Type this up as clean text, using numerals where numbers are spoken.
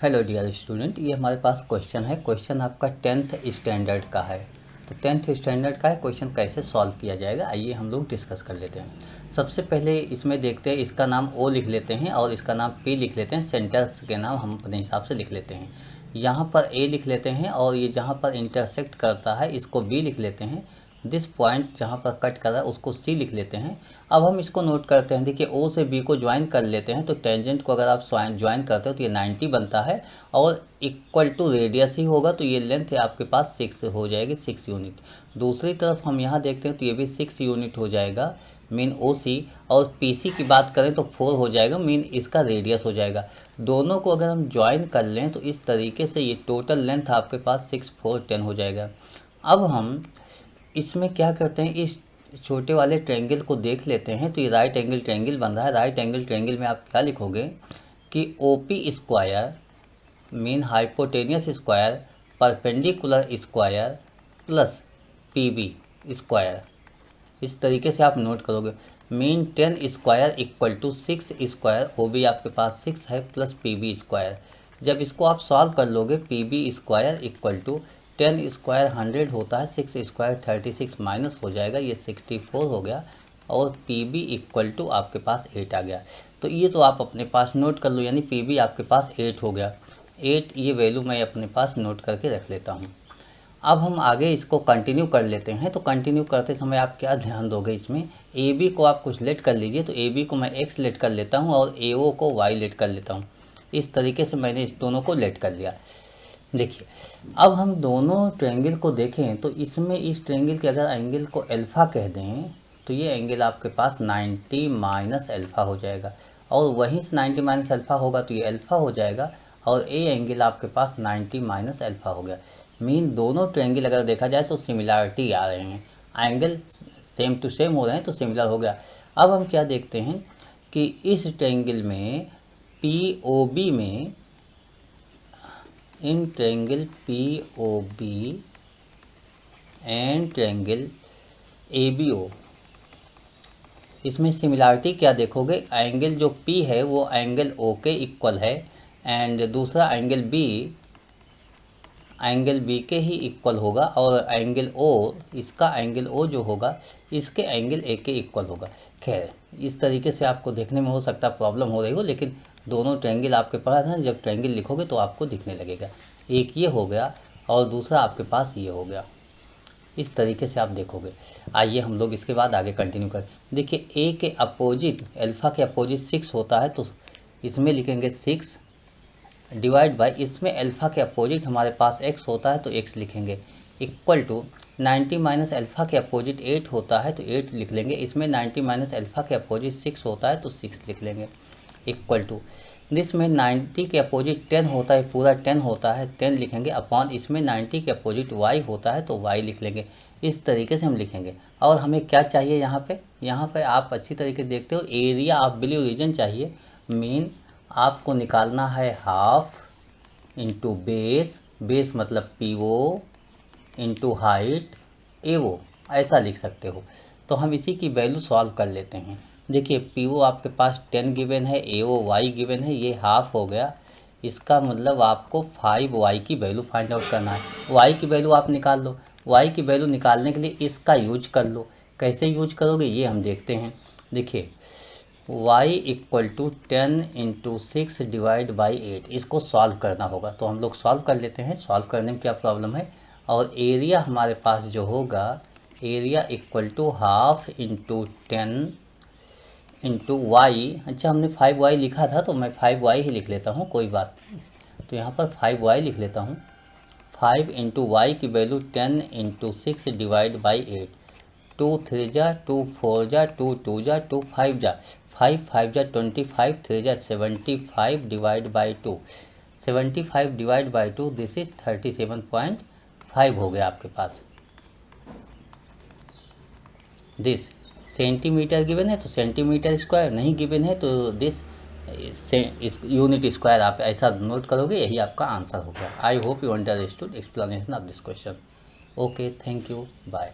Hello dear student, ये हमारे पास question है। क्वेश्चन आपका 10th स्टैंडर्ड का है। तो 10th स्टैंडर्ड का है क्वेश्चन, कैसे सॉल्व किया जाएगा आइए हम लोग डिस्कस कर लेते हैं। सबसे पहले इसमें देखते हैं, इसका नाम ओ लिख लेते हैं और इसका नाम पी लिख लेते हैं। सेंटर्स के नाम हम अपने हिसाब से लिख लेते हैं। यहाँ पर ए लिख लेते हैं और ये जहाँ पर इंटरसेक्ट करता है इसको बी लिख लेते हैं। दिस पॉइंट जहाँ पर कट कर रहा है उसको सी लिख लेते हैं। अब हम इसको नोट करते हैं। देखिए ओ से बी को ज्वाइन कर लेते हैं, तो टेंजेंट को अगर आप ज्वाइन करते हो तो ये 90 बनता है और इक्वल टू रेडियस ही होगा, तो ये लेंथ है आपके पास 6 हो जाएगी, 6 यूनिट। दूसरी तरफ हम यहाँ देखते हैं तो ये भी 6 यूनिट हो जाएगा मीन ओ सी, और पी सी की बात करें तो 4 हो जाएगा मीन इसका रेडियस हो जाएगा। दोनों को अगर हम ज्वाइन कर लें तो इस तरीके से ये टोटल लेंथ आपके पास 6 4 10 हो जाएगा। अब हम इसमें क्या करते हैं, इस छोटे वाले ट्रायंगल को देख लेते हैं। तो ये राइट एंगल ट्रायंगल बन रहा है। राइट एंगल ट्रायंगल में आप क्या लिखोगे कि O P square mean hypotenuse square perpendicular square plus P B square. इस तरीके से आप नोट करोगे। Mean 10 square equal to 6 square, वो भी आपके पास 6 है, प्लस पी बी स्क्वायर। जब इसको आप सॉल्व कर लोगे, P B square equal to 10 square 100 होता है, 6 स्क्वायर 36 माइनस हो जाएगा, ये 64 हो गया, और पी बी इक्वल टू आपके पास 8 आ गया। तो ये तो आप अपने पास नोट कर लो, यानी पी बी आपके पास 8 हो गया। 8 ये वैल्यू मैं अपने पास नोट करके रख लेता हूँ। अब हम आगे इसको कंटिन्यू कर लेते हैं। तो कंटिन्यू करते समय आप क्या ध्यान दोगे, इसमें ए बी को आप कुछ लेट कर लीजिए। तो ए बी को मैं एक्स लेट कर लेता हूँ और ए ओ को वाई लेट कर लेता हूँ। इस तरीके से मैंने इस दोनों को लेट कर लिया। देखिए, अब हम दोनों ट्रायंगल को देखें तो इसमें इस ट्रायंगल के अगर एंगल को अल्फ़ा कह दें तो ये एंगल आपके पास 90 माइनस अल्फ़ा हो जाएगा, और वहीं से 90 माइनस अल्फ़ा होगा तो ये अल्फ़ा हो जाएगा, और ए एंगल आपके पास 90 माइनस अल्फ़ा हो गया। मीन दोनों ट्रायंगल अगर देखा जाए तो सिमिलरिटी आ रहे हैं, एंगल सेम टू सेम हो रहे हैं, तो सिमिलर हो गया। अब हम क्या देखते हैं कि इस ट्रायंगल में पी ओ बी में, in triangle P O B and triangle A B O, इसमें सिमिलरिटी क्या देखोगे, एंगल जो P है वो एंगल O के इक्वल है, एंड दूसरा एंगल B के ही इक्वल होगा, और एंगल O, इसका एंगल O जो होगा इसके एंगल A के इक्वल होगा। खैर, इस तरीके से आपको देखने में हो सकता है प्रॉब्लम हो रही हो, लेकिन दोनों ट्रायंगल आपके पास हैं। जब ट्रायंगल लिखोगे तो आपको दिखने लगेगा। एक ये हो गया और दूसरा आपके पास ये हो गया। इस तरीके से आप देखोगे। आइए हम लोग इसके बाद आगे कंटिन्यू करें। देखिए, ए के अपोजिट, अल्फ़ा के अपोजिट 6 होता है, तो इसमें लिखेंगे 6 डिवाइड बाई, इसमें अल्फ़ा के अपोजिट हमारे पास x होता है तो x लिखेंगे, इक्वल टू 90 माइनस अल्फ़ा के अपोजिट 8 होता है तो 8 लिख लेंगे। इसमें 90 माइनस अल्फ़ा के अपोजिट 6 होता है तो 6 लिख लेंगे, इक्वल टू दिस में 90 के अपोजिट 10 होता है, पूरा 10 होता है, 10 लिखेंगे, अपॉन इसमें 90 के अपोजिट y होता है तो y लिख लेंगे। इस तरीके से हम लिखेंगे। और हमें क्या चाहिए यहाँ पे आप अच्छी तरीके से देखते हो, एरिया ऑफ ब्लू रीजन चाहिए। मीन आपको निकालना है हाफ इंटू बेस, बेस मतलब पी ओ इंटू हाइट ए ओ, ऐसा लिख सकते हो। तो हम इसी की वैल्यू सॉल्व कर लेते हैं। देखिए, पी ओ आपके पास 10 गिवन है, ए ओ वाई गिवन है, ये हाफ हो गया। इसका मतलब आपको 5 वाई की वैल्यू फाइंड आउट करना है। वाई की वैल्यू आप निकाल लो। वाई की वैल्यू निकालने के लिए इसका यूज कर लो। कैसे यूज करोगे ये हम देखते हैं। देखिए, y equal to 10 into 6 divide by 8, इसको सॉल्व करना होगा। तो हम लोग सॉल्व कर लेते हैं। सॉल्व करने में क्या प्रॉब्लम है, और एरिया हमारे पास जो होगा, area equal to half into 10 into y. अच्छा, हमने 5y लिखा था तो मैं 5y ही लिख लेता हूँ, कोई बात नहीं। तो यहाँ पर 5y लिख लेता हूँ। 5 इंटू वाई की वैल्यू 10 इंटू 6 डिवाइड बाई 8। 2 3 जा 2 4 जा 2 2 जा 2 5 जा 5 5 जा 25, 3 जा 75 divide by 2, 75 divide by 2, this is 37.5 हो गया आपके पास। दिस सेंटीमीटर गिवन है तो सेंटीमीटर स्क्वायर, नहीं गिवन है तो दिस यूनिट स्क्वायर, आप ऐसा नोट करोगे, यही आपका आंसर होगा। I hope you understood explanation of this question. Okay, thank you, bye.